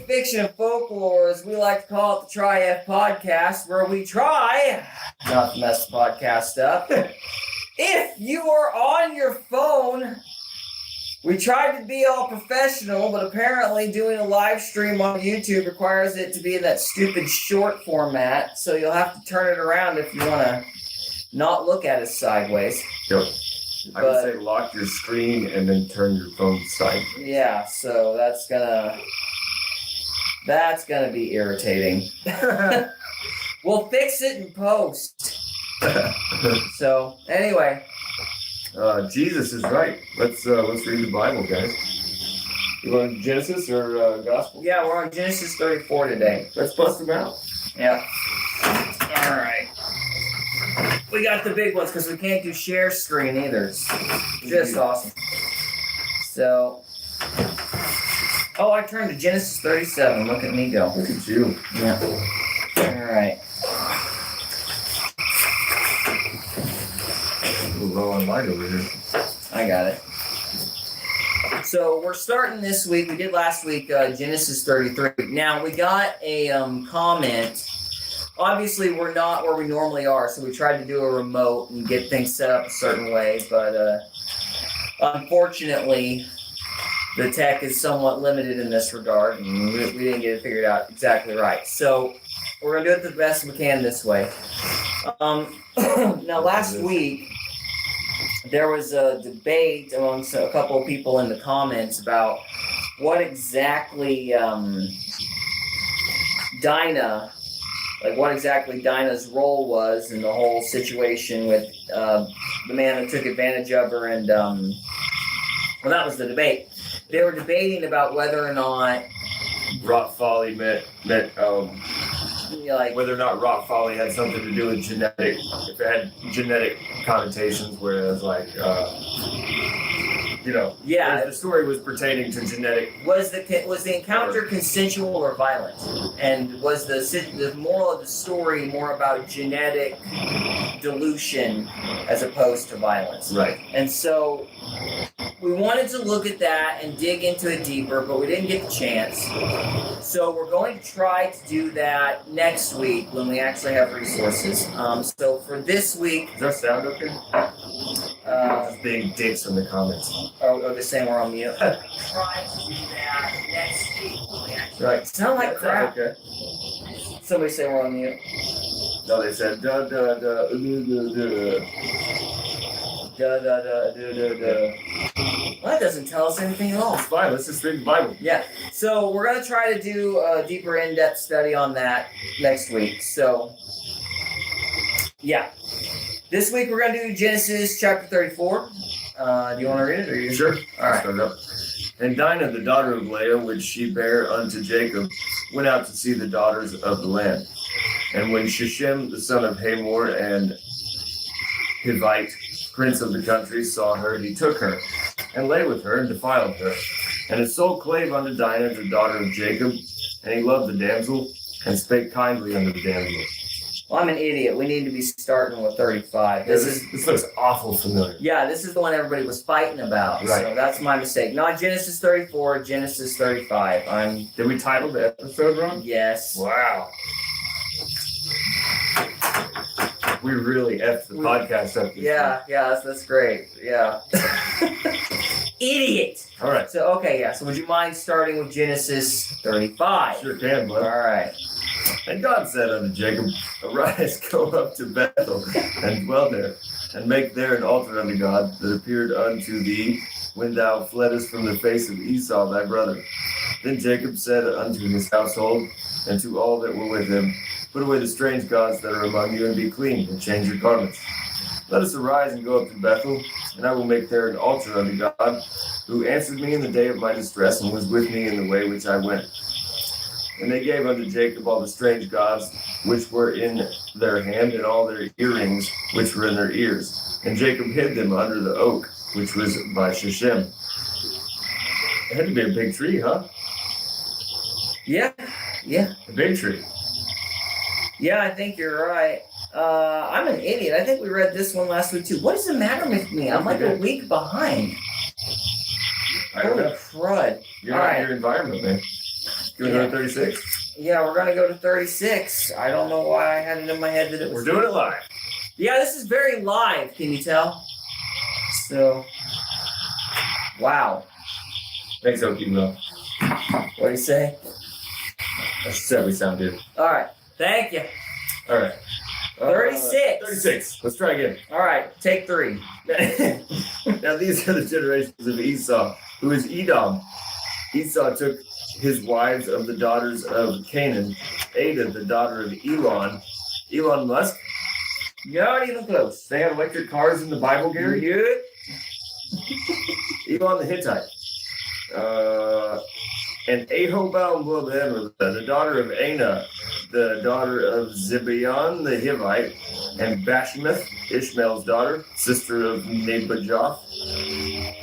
Fiction and Folklore, as we like to call it, the Try F podcast, where we try not to mess the podcast up. If you are on your phone, we tried to be all professional, but apparently doing a live stream on YouTube requires it to be in that stupid short format, so you'll have to turn it around if you want to not look at us sideways. Yep. I would say lock your screen and then turn your phone sideways. Yeah, so that's gonna be irritating. We'll fix it in post. So anyway, Jesus is right. Let's read the Bible, guys. You want Genesis or Gospel? Yeah, we're on Genesis 34 today. Let's bust them out. Yeah. All right. We got the big ones because we can't do share screen either. It's just awesome. So, I turned to Genesis 37. Look at me go. Look at you. Yeah. All right. A little low on light over here. I got it. So we're starting this week. We did last week Genesis 33. Now we got a comment. Obviously, we're not where we normally are, so we tried to do a remote and get things set up a certain way, but unfortunately, the tech is somewhat limited in this regard, and we didn't get it figured out exactly right. So we're going to do it the best we can this way. Now, last week, there was a debate amongst a couple of people in the comments about what exactly Dinah's role was in the whole situation with the man that took advantage of her, and that was the debate. They were debating about whether or not Rock folly meant whether or not rock folly had something to do with genetic, if it had genetic connotations, whereas the story was pertaining to genetic. Was the encounter consensual or violent? And was the moral of the story more about genetic dilution as opposed to violence? Right. And so we wanted to look at that and dig into it deeper, but we didn't get the chance. So we're going to try to do that next week when we actually have resources. So for this week... Does that sound okay? Just being dicks in the comments. Oh, they're saying we're on mute. Try to do that next week when we actually... Right. Sound like crap. Okay. Somebody say we're on mute. No, they said da da da da da. Well, that doesn't tell us anything at all. It's fine. Let's just read the Bible. Yeah. So we're going to try to do a deeper in-depth study on that next week. So, yeah. This week we're going to do Genesis chapter 34. Do you want to read it? Or you sure? All right. Start up. And Dinah, the daughter of Leah, which she bare unto Jacob, went out to see the daughters of the land. And when Shechem, the son of Hamor, and Hivite, prince of the country, saw her, he took her, and lay with her, and defiled her. And his soul clave unto Dinah, the daughter of Jacob, and he loved the damsel, and spake kindly unto the damsel. Well, I'm an idiot. We need to be starting with 35. This looks awful familiar. Yeah, this is the one everybody was fighting about. Right. So that's my mistake. Not Genesis 34, Genesis 35. Did we title the episode wrong? Yes. Wow. We really effed the podcast up. Yeah, that's great. Yeah. Idiot. All right. So, so would you mind starting with Genesis 35? Sure can, bud. All right. And God said unto Jacob, Arise, go up to Bethel, and dwell there, and make there an altar unto God that appeared unto thee when thou fleddest from the face of Esau thy brother. Then Jacob said unto his household, and to all that were with him, Put away the strange gods that are among you, and be clean, and change your garments. Let us arise and go up to Bethel, and I will make there an altar unto God, who answered me in the day of my distress, and was with me in the way which I went. And they gave unto Jacob all the strange gods which were in their hand, and all their earrings which were in their ears. And Jacob hid them under the oak, which was by Shechem. It had to be a big tree, huh? Yeah. A big tree. Yeah, I think you're right. I'm an idiot. I think we read this one last week too. What is the matter with me? I'm like a week behind. I don't know. Crud. You're not in your environment, man. You want to go to 36? Yeah, we're gonna go to 36. I don't know why I had it in my head that it was. We're doing it live. Yeah, this is very live. Can you tell? So, wow. Thanks, Okie Mo. What do you say? I said we sound good. All right. Thank you. All right. 36. 36. Let's try again. All right. Take 3. Now these are the generations of Esau, who is Edom. Esau took his wives of the daughters of Canaan, Ada, the daughter of Elon. Elon Musk? Not even close. They had electric cars in the Bible, Gary? Good. Elon the Hittite. And Ahobam, the daughter of Anah, the daughter of Zibeon the Hivite, and Bashemath, Ishmael's daughter, sister of Nebajoth.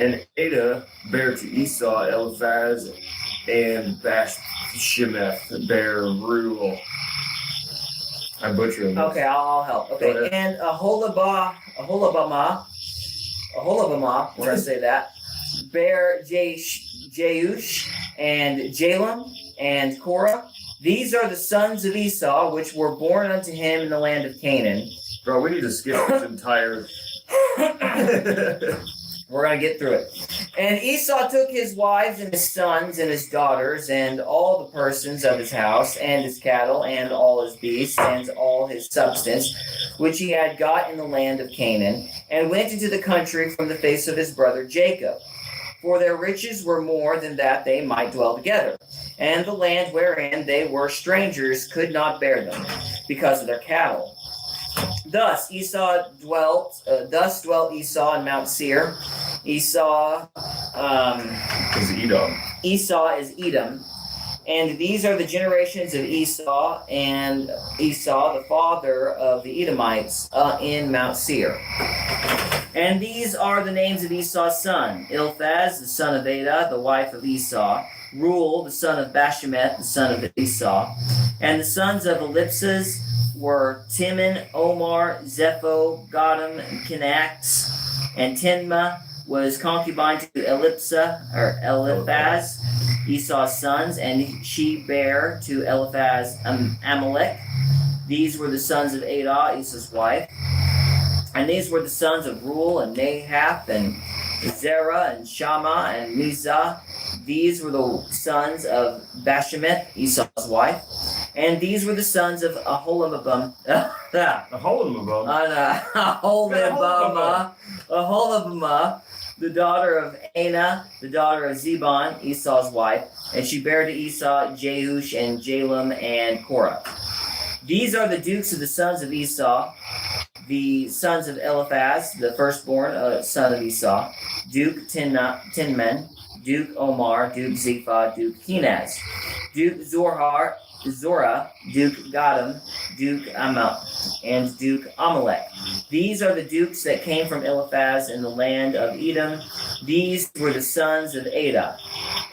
And Ada bare to Esau Eliphaz, and Bashemath bare Reuel. I'm butchering this. Okay, I'll help. Okay, and Aholabama, we're going to say that, bear Jeush, and Jalem, and Korah. These are the sons of Esau, which were born unto him in the land of Canaan. Bro, we need to skip this entire... We're going to get through it. And Esau took his wives and his sons and his daughters and all the persons of his house and his cattle and all his beasts and all his substance, which he had got in the land of Canaan, and went into the country from the face of his brother Jacob. For their riches were more than that they might dwell together. And the land wherein they were strangers could not bear them, because of their cattle. Thus dwelt Esau in Mount Seir. Esau is Edom. Esau is Edom. And these are the generations of Esau, and Esau, the father of the Edomites, in Mount Seir. And these are the names of Esau's son: Eliphaz, the son of Ada, the wife of Esau; Reuel, the son of Bashemath, the son of Esau. And the sons of Eliphaz were Timon, Omar, Zepho, Gotham, and Kenax. And Tinma was concubine to Eliphaz, Esau's sons, and she bare to Eliphaz Amalek. These were the sons of Ada, Esau's wife. And these were the sons of Reuel and Nahath and Zerah and Shammah and Mizah. These were the sons of Bashemath, Esau's wife. And these were the sons of Aholibamah, the daughter of Anah, the daughter of Zebon, Esau's wife. And she bare to Esau Jeush and Jalem and Korah. These are the dukes of the sons of Esau, the sons of Eliphaz, the firstborn son of Esau: Duke Tinman, Duke Omar, Duke Zepha, Duke Kenaz, Duke Zorah, Duke Gotham, Duke Amal, and Duke Amalek. These are the dukes that came from Eliphaz in the land of Edom. These were the sons of Ada.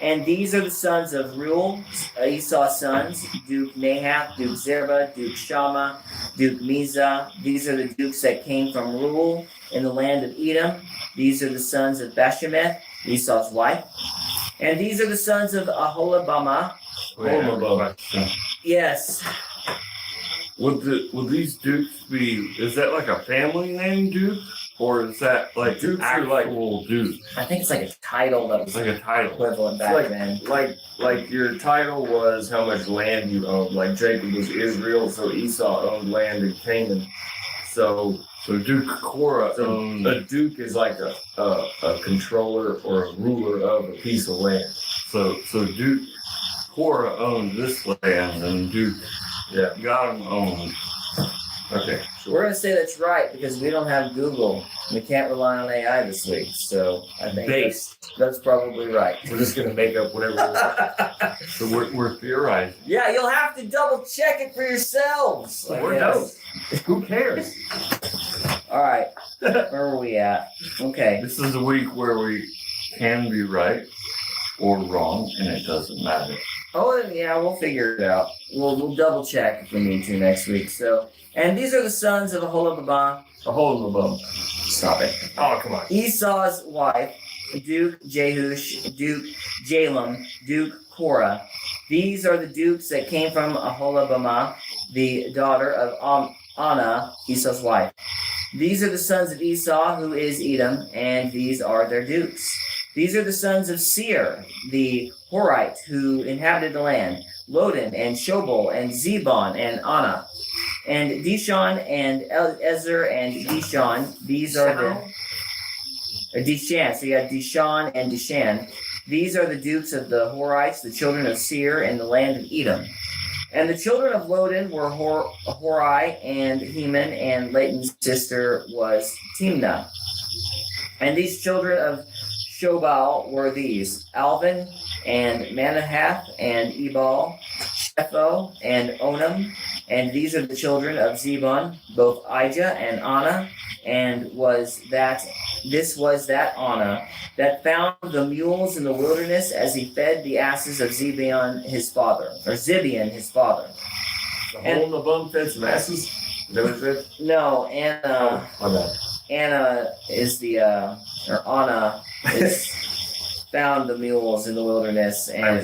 And these are the sons of Reuel, Esau's sons: Duke Nahath, Duke Zerah, Duke Shammah, Duke Mizah. These are the dukes that came from Reuel in the land of Edom. These are the sons of Bashemath, Esau's wife. And these are the sons of Aholibamah. Yes. Would these dukes be? Is that like a family name, Duke, or is that like Dukes actual Duke? I think it's like a title that was It's like a title. equivalent back then. Like your title was how much land you owned. Like Jacob was Israel, so Esau owned land in Canaan. So Duke Korah owned. a duke is like a controller or a ruler of a piece of land. So Duke Korah owned this land, and Duke Gotham owned. Okay. We're going to say that's right because we don't have Google. We can't rely on AI this week. So I think that's probably right. We're just gonna make up whatever we want. So we're theorizing. Yeah, you'll have to double check it for yourselves. We're dope. Who cares? All right. Where were we at? Okay. This is a week where we can be right or wrong, and it doesn't matter. Oh, yeah, we'll figure it out. We'll double check if we need to next week. So, and these are the sons of Aholibamah. Aholibamah. Stop it. Oh, come on. Esau's wife, Duke Jeush, Duke Jalem, Duke Korah. These are the dukes that came from Aholibamah, the daughter of Anna, Esau's wife. These are the sons of Esau, who is Edom, and these are their dukes. These are the sons of Seir, the Horite, who inhabited the land, Lodan, and Shobal, and Zebon, and Anna, and Dishon, and Ezer, and Dishon. These are the... Dishan, so you got Dishon and Dishan. These are the dukes of the Horites, the children of Seir, in the land of Edom. And the children of Lodan were Horai and Heman, and Leighton's sister was Timnah. And these children of Shobal were these: Alvin, and Manahath, and Ebal, Shepho, and Onam. And these are the children of Zebon, both Ijah and Anna. And this was that Anna that found the mules in the wilderness as he fed the asses of Zibeon his father. The hole in the bum fed some asses? Is that what it said? No, Anna. Oh, my bad. Anna is Anna is found the mules in the wilderness, and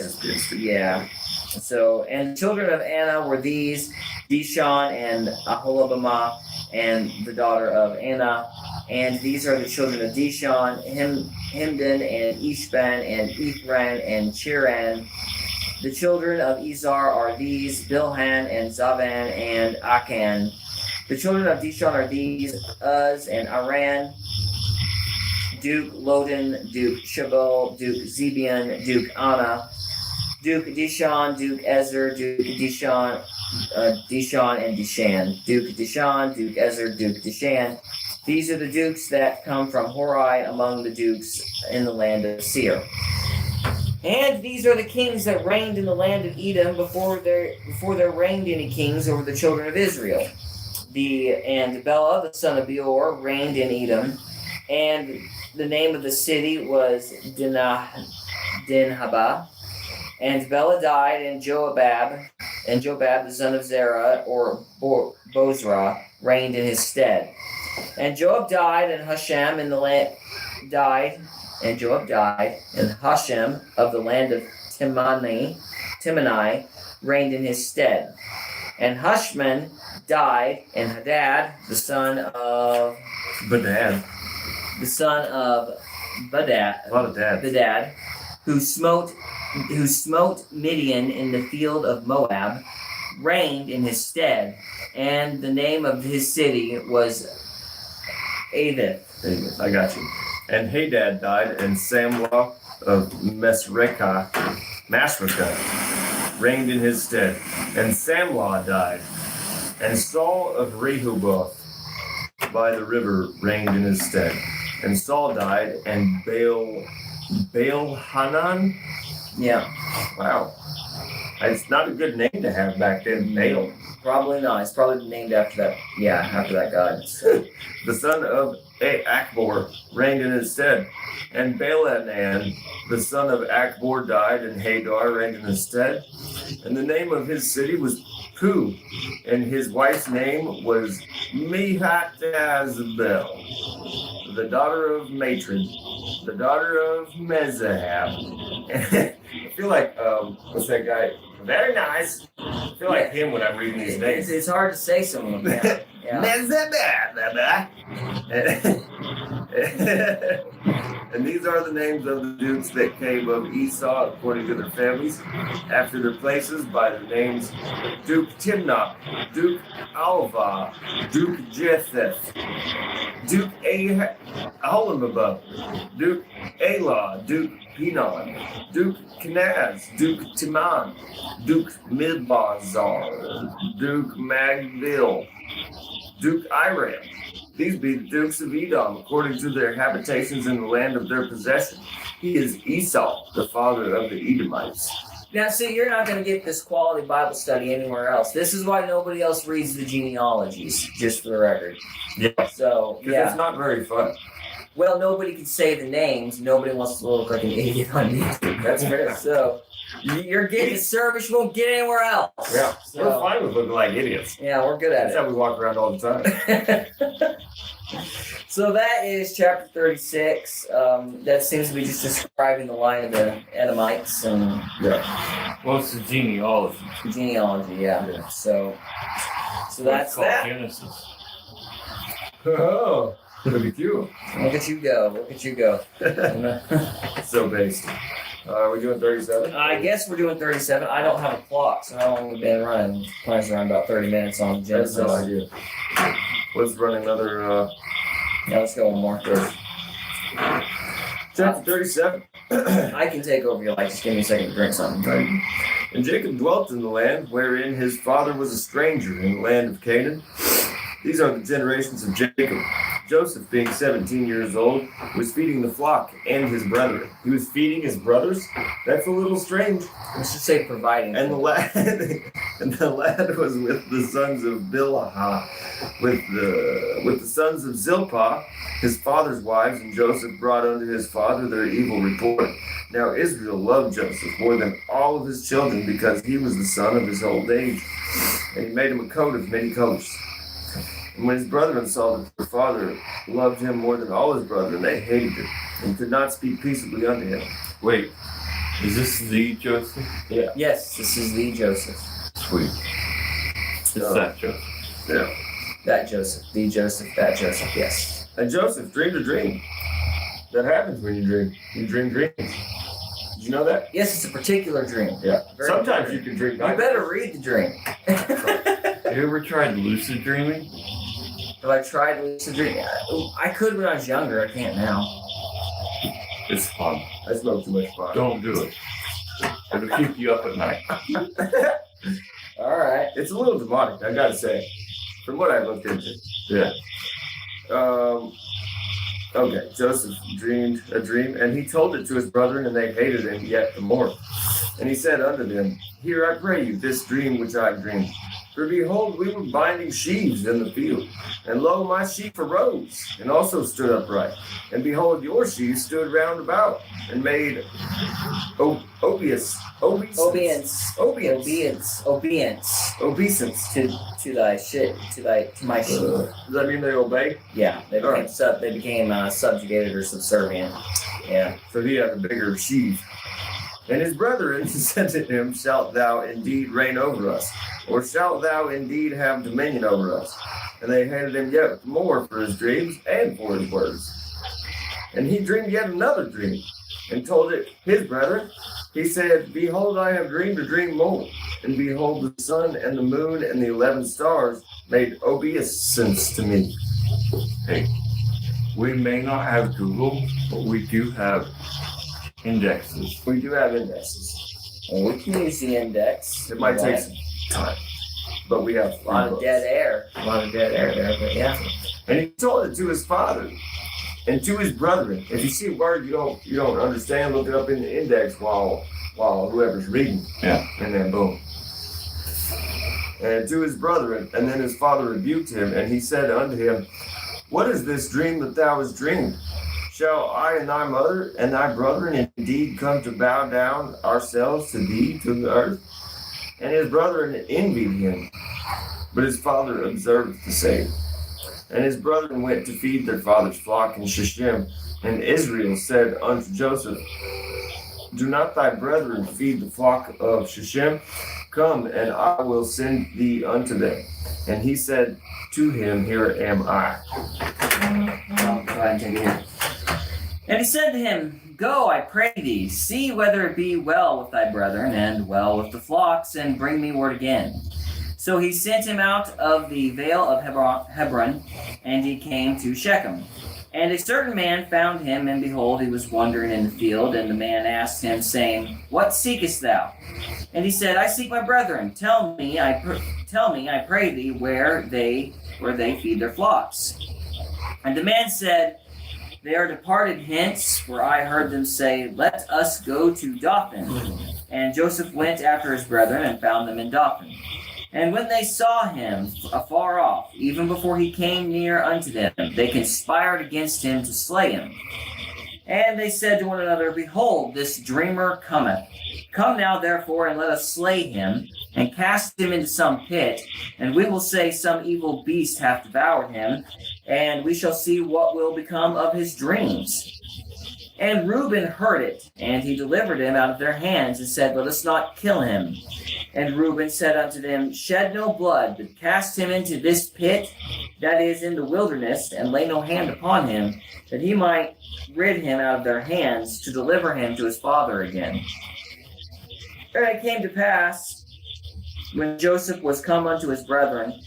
yeah. So, and the children of Anna were these: Dishon and Aholibamah, and the daughter of Anna. And these are the children of Dishon: Himdan, and Ishban, and Ithran, and Chiran. The children of Izar are these: Bilhan, and Zavan, and Akan. The children of Dishon are these: Uz, and Aran, Duke Lodan, Duke Shabal, Duke Zebion, Duke Anna, Duke Dishon, Duke Ezer, Duke Dishon, Dishon, and Dishan. Duke Dishon, Duke Ezer, Duke Dishan. These are the dukes that come from Horai among the dukes in the land of Seir. And these are the kings that reigned in the land of Edom before there reigned any kings over the children of Israel. And Bela, the son of Beor, reigned in Edom, and the name of the city was Dinhabah. And Bela died, and Jobab, the son of Zerah, or Bozrah, reigned in his stead. And Joab died, and Hashem in the land died, and Joab died, and Hashem of the land of Timani reigned in his stead. And Hushman died, and Hadad, the son of Badad. Badad, A lot of dads. Badad, who smote Midian in the field of Moab, reigned in his stead. And the name of his city was Avith. I got you. And Hadad died, and Samlah of Masrekah reigned in his stead. And Samlah died, and Saul of Rehoboth by the river reigned in his stead. And Saul died, and Baal-Hanan. Yeah. Wow. It's not a good name to have back then, Baal. Probably not. It's probably named after that. Yeah, after that god. So. The son of Akbor reigned in his stead. And Baalanan, the son of Akbor, died, and Hadar reigned in his stead. And the name of his city was Pu, and his wife's name was Mehatazabel, the daughter of Matred, the daughter of Mezahab. I feel like, what's that guy? Very nice. I feel like him when I'm reading these names. It's hard to say some of them. Yeah. And these are the names of the dukes that came of Esau according to their families, after their places, by their names: Duke Timnah, Duke Alva, Duke Jetheth, Duke Aholibamah, Duke Elah, Duke Pinon, Duke Kenaz, Duke Timan, Duke Midbazar, Duke Magdil, Duke Iram. These be the dukes of Edom, according to their habitations in the land of their possession. He is Esau, the father of the Edomites. Now, see, you're not going to get this quality Bible study anywhere else. This is why nobody else reads the genealogies, just for the record. Yeah. So, Because yeah. it's not very fun. Well, nobody can say the names. Nobody wants to look like an idiot on YouTube. That's fair. So, you're getting a service you won't get anywhere else. Yeah. So, We're fine with looking like idiots. Yeah, we're good at That's how we walk around all the time. it. So that is chapter 36. That seems to be just describing the line of the Edomites. And Yeah. What's the genealogy? Genealogy, yeah. So that's called that. Genesis. Oh, look at you. Look at you go. Look at you go. So based. Are we doing 37? I guess we're doing 37. I don't have a clock, so how long we've been running? Probably around about 30 minutes on I have Genesis. no idea. Let's run another. Yeah, let's go one more. Chapter 37. I can take over your life. Just give me a second to drink something. And Jacob dwelt in the land wherein his father was a stranger in the land of Canaan. These are the generations of Jacob. Joseph, being 17 years old, was feeding the flock and his brethren. He was feeding his brothers? That's a little strange. Let's just say providing. And the lad was with the sons of Bilhah, with the sons of Zilpah, his father's wives, and Joseph brought unto his father their evil report. Now Israel loved Joseph more than all of his children, because he was the son of his old age. And he made him a coat of many colors. And when his brethren saw that their father loved him more than all his brethren, they hated him, and could not speak peaceably unto him. Wait, is this the Joseph? Yeah. Yes, this is the Joseph. Sweet. It's that Joseph. Yeah. That Joseph. The Joseph, that Joseph, yes. And Joseph dreamed a dream. That happens when you dream. You dream dreams. Did you know that? Yes, it's a particular dream. Yeah. Very Sometimes important. you can dream. You better read the dream. Have you ever tried lucid dreaming? Have I tried lucid dreaming? I could when I was younger. I can't now. It's fun. I smoke too much pot. Don't do it. It'll keep you up at night. All right. It's a little demonic, I gotta say, from what I looked into. Yeah. Okay, Joseph dreamed a dream, and he told it to his brethren, and they hated him yet the more. And he said unto them, Hear, I pray you, this dream which I dreamed. For behold, we were binding sheaves in the field, and lo, my sheaf arose, and also stood upright. And behold, your sheaves stood round about, and made obeisance to my sheep. Does that mean they obey? Yeah, they All became subjugated or subservient. Yeah. So he had a bigger sheaf. And his brethren said to him, Shalt thou indeed reign over us? Or shalt thou indeed have dominion over us? And they hated him yet more for his dreams and for his words. And he dreamed yet another dream, and told it his brethren. He said, Behold, I have dreamed a dream more. And behold, the sun and the moon and the 11 stars made obeisance to me. Hey, we may not have Google, but we do have indexes. We do have indexes. Well, we can use the index. It might take some time, but we have a lot of dead air. A lot of dead air there, but yeah. And he told it to his father and to his brethren. If you see a word you don't understand, look it up in the index while whoever's reading. Yeah. And then boom. And to his brethren, and then his father rebuked him, and he said unto him, What is this dream that thou hast dreamed? Shall I and thy mother and thy brethren indeed come to bow down ourselves to thee to the earth? And his brethren envied him, but his father observed the same. And his brethren went to feed their father's flock in Shechem. And Israel said unto Joseph, Do not thy brethren feed the flock of Shechem? Come, and I will send thee unto them. And he said to him, Here am I. Go ahead and take it here. And he said to him, Go, I pray thee, see whether it be well with thy brethren, and well with the flocks, and bring me word again. So he sent him out of the vale of Hebron, and he came to Shechem. And a certain man found him, and behold, he was wandering in the field. And the man asked him, saying, What seekest thou? And he said, I seek my brethren. Tell me, I pray thee, where they feed their flocks. And the man said, They are departed hence, for I heard them say, Let us go to Dothan. And Joseph went after his brethren, and found them in Dothan. And when they saw him afar off, even before he came near unto them, they conspired against him to slay him. And they said to one another, Behold, this dreamer cometh. Come now, therefore, and let us slay him, and cast him into some pit, and we will say some evil beast hath devoured him, and we shall see what will become of his dreams. And Reuben heard it, and he delivered him out of their hands, and said, Let us not kill him. And Reuben said unto them, Shed no blood, but cast him into this pit that is in the wilderness, and lay no hand upon him, that he might rid him out of their hands, to deliver him to his father again. And it came to pass, when Joseph was come unto his brethren,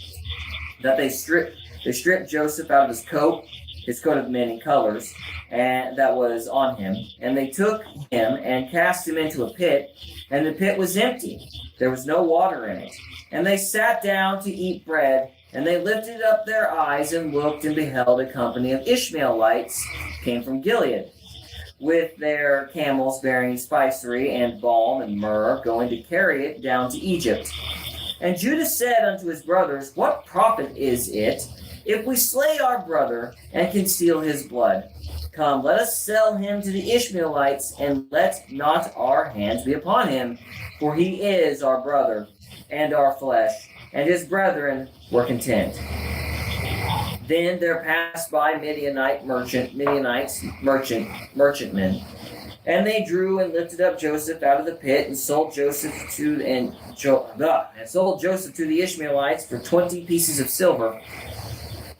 that they stripped Joseph out of his coat of many colors, and that was on him. And they took him and cast him into a pit, and the pit was empty. There was no water in it. And they sat down to eat bread, and they lifted up their eyes and looked, and beheld a company of Ishmaelites came from Gilead, with their camels bearing spicery and balm and myrrh, going to carry it down to Egypt. And Judah said unto his brothers, What profit is it if we slay our brother and conceal his blood? Come, let us sell him to the Ishmaelites, and let not our hands be upon him, for he is our brother and our flesh. And his brethren were content. Then there passed by Midianites, merchantmen, and they drew and lifted up Joseph out of the pit, and sold Joseph to the Ishmaelites for 20 pieces of silver.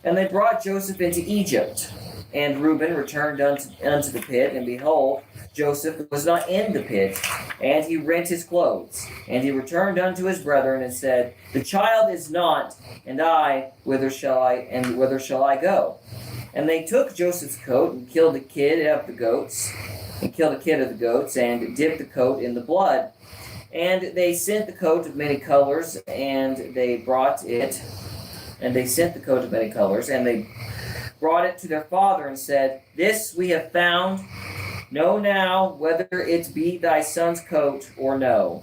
And they brought Joseph into Egypt. And Reuben returned unto the pit, and behold, Joseph was not in the pit, and he rent his clothes. And he returned unto his brethren, and said, The child is not, and I, whither shall I go? And they took Joseph's coat, and killed the kid of the goats, and dipped the coat in the blood. And they sent the coat of many colors, and they brought it to their father, and said, This we have found. Know now whether it be thy son's coat or no.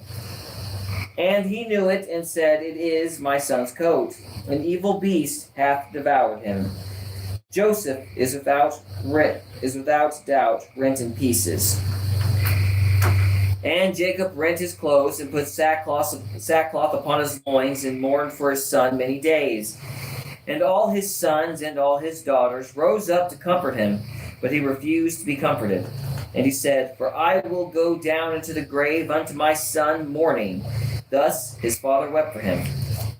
And he knew it, and said, It is my son's coat. An evil beast hath devoured him. Joseph is without doubt rent in pieces. And Jacob rent his clothes, and put sackcloth upon his loins, and mourned for his son many days. And all his sons and all his daughters rose up to comfort him, but he refused to be comforted. And he said, For I will go down into the grave unto my son mourning. Thus his father wept for him.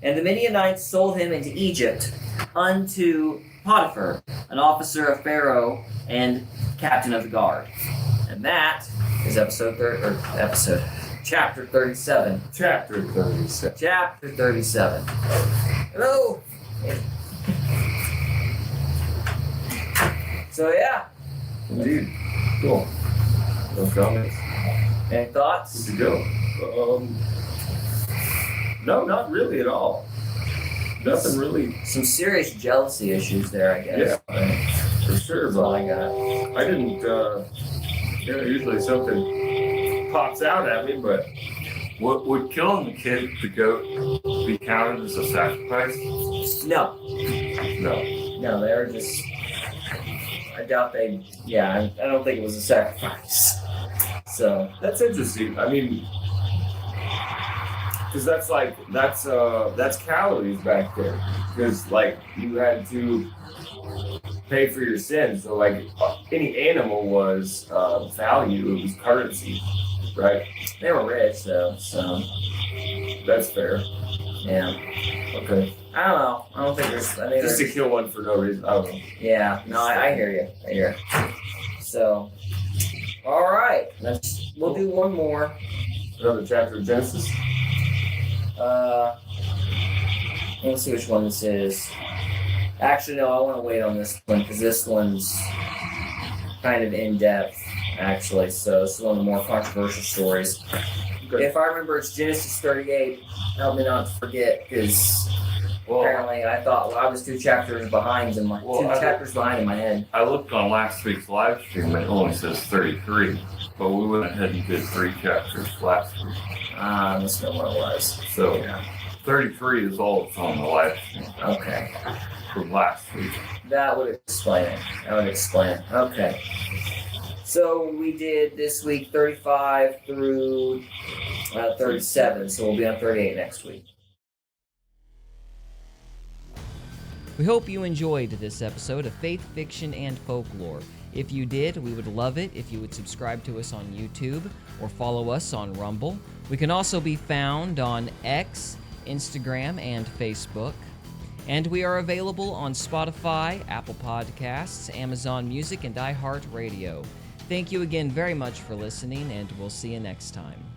And the Midianites sold him into Egypt unto Potiphar, an officer of Pharaoh and captain of the guard. And that is chapter 37. Chapter 37. Chapter 37. Hello. So yeah. Indeed. Cool. No comments? Any thoughts? Good to go. No, not really at all. Nothing really. Some serious jealousy issues there, I guess. Yeah, for sure. That's all I got. I didn't, usually something pops out at me, but Would killing the goat, be counted as a sacrifice? No, No. they were just. I doubt they. Yeah, I don't think it was a sacrifice. So that's interesting. I mean, because that's calories back there. Because like you had to pay for your sins. So like any animal was value. It was currency, right? they were rich, though. So That's fair. yeah, Okay. I don't know. I don't think there's. I think Just to there's. kill one for no reason. I don't know. Yeah, no, I hear you. I hear. So, all right, we'll do one more. Another chapter of Genesis. Let's see which one this is. Actually, no, I want to wait on this one because this one's kind of in depth, actually. So this is one of the more controversial stories. Okay. If I remember, it's Genesis 38. Help me not to forget, because apparently I thought I was two chapters behind in my head. I looked on last week's live stream, it only says 33, but we went ahead and did 3 chapters last week. That's not what it was. So Yeah. 33 is all that's on the live stream Okay. from last week. That would explain it. Okay. So we did this week 35 through 37, so we'll be on 38 next week. We hope you enjoyed this episode of Faith, Fiction, and Folklore. If you did, we would love it if you would subscribe to us on YouTube or follow us on Rumble. We can also be found on X, Instagram, and Facebook. And we are available on Spotify, Apple Podcasts, Amazon Music, and iHeartRadio. Thank you again very much for listening, and we'll see you next time.